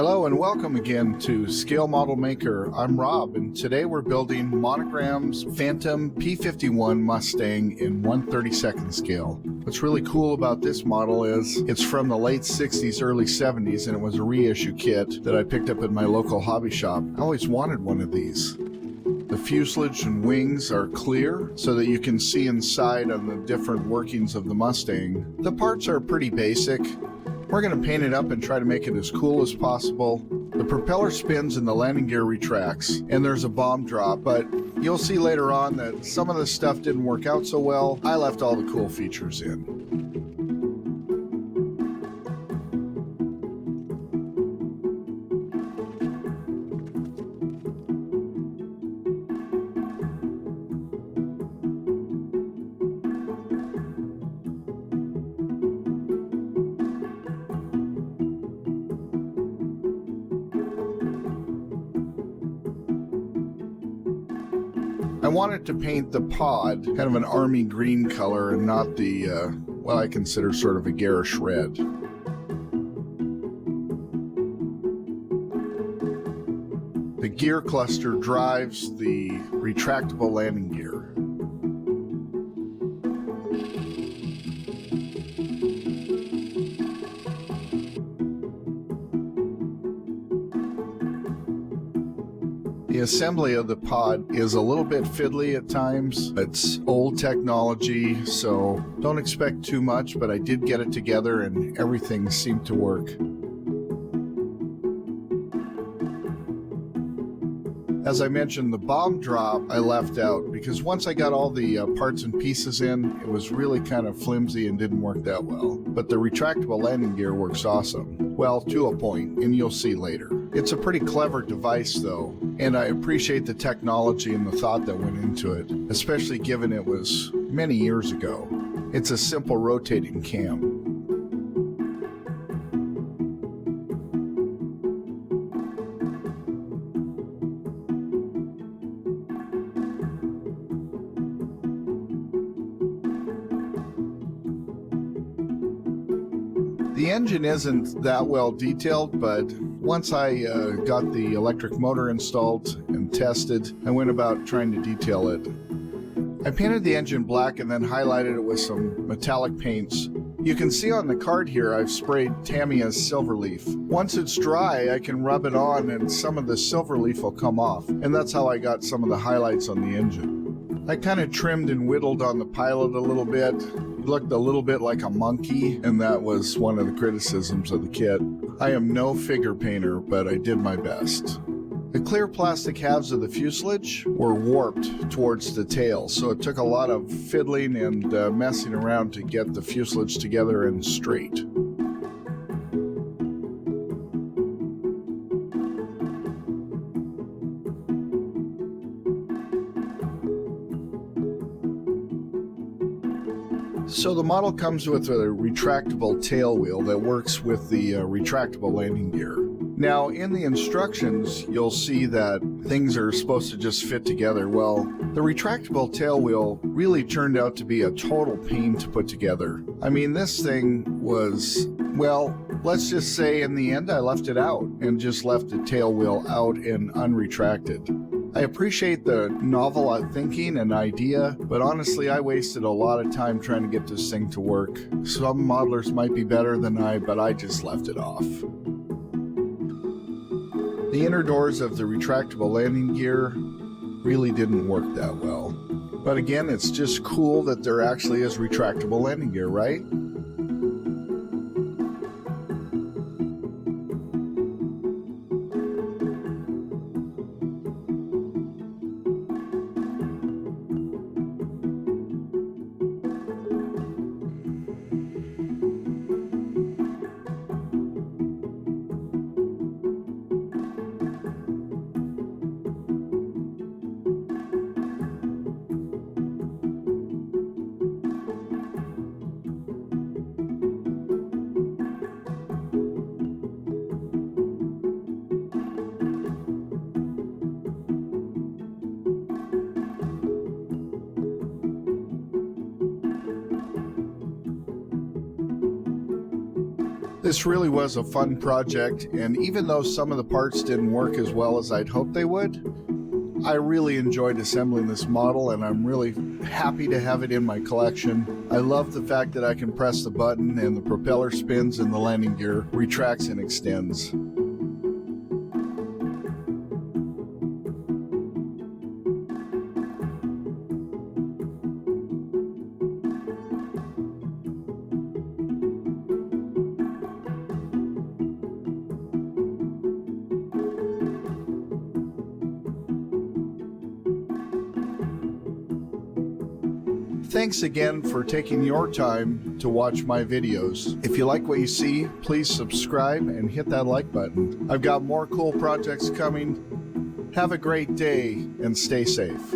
Hello and welcome again to Scale Model Maker. I'm Rob, and today we're building Monogram's Phantom P-51 Mustang in 1/32nd scale. What's really cool about this model is it's from the late 60s, early 70s, and it was a reissue kit that I picked up at my local hobby shop. I always wanted one of these. The fuselage and wings are clear so that you can see inside on the different workings of the Mustang. The parts are pretty basic. We're going to paint it up and try to make it as cool as possible. The propeller spins and the landing gear retracts, and there's a bomb drop, but you'll see later on that some of the stuff didn't work out so well. I left all the cool features in. I wanted to paint the pod kind of an army green color and not the, what I consider sort of a garish red. The gear cluster drives the retractable landing gear. The assembly of the pod is a little bit fiddly at times. It's old technology, so don't expect too much, but I did get it together and everything seemed to work. As I mentioned, the bomb drop I left out because once I got all the parts and pieces in, it was really kind of flimsy and didn't work that well. But the retractable landing gear works awesome. Well, to a point, and you'll see later. It's a pretty clever device though, and I appreciate the technology and the thought that went into it, especially given it was many years ago. It's a simple rotating cam. The engine isn't that well detailed, but once I got the electric motor installed and tested, I went about trying to detail it. I painted the engine black and then highlighted it with some metallic paints. You can see on the card here I've sprayed Tamiya's Silverleaf. Once it's dry, I can rub it on and some of the Silverleaf will come off, and that's how I got some of the highlights on the engine. I kind of trimmed and whittled on the pilot a little bit. He looked a little bit like a monkey, and that was one of the criticisms of the kit. I am no figure painter, but I did my best. The clear plastic halves of the fuselage were warped towards the tail, so it took a lot of fiddling and messing around to get the fuselage together and straight. So the model comes with a retractable tail wheel that works with the retractable landing gear. Now in the instructions you'll see that things are supposed to just fit together. Well, the retractable tail wheel really turned out to be a total pain to put together. I mean, this thing was, well, let's just say in the end I left it out and just left the tail wheel out and unretracted. I appreciate the novel thinking and idea, but honestly I wasted a lot of time trying to get this thing to work. Some modelers might be better than but I just left it off. The inner doors of the retractable landing gear really didn't work that well. But again, it's just cool that there actually is retractable landing gear, right? This really was a fun project, and even though some of the parts didn't work as well as I'd hoped they would, I really enjoyed assembling this model, and I'm really happy to have it in my collection. I love the fact that I can press the button and the propeller spins and the landing gear retracts and extends. Thanks again for taking your time to watch my videos. If you like what you see, please subscribe and hit that like button. I've got more cool projects coming. Have a great day and stay safe.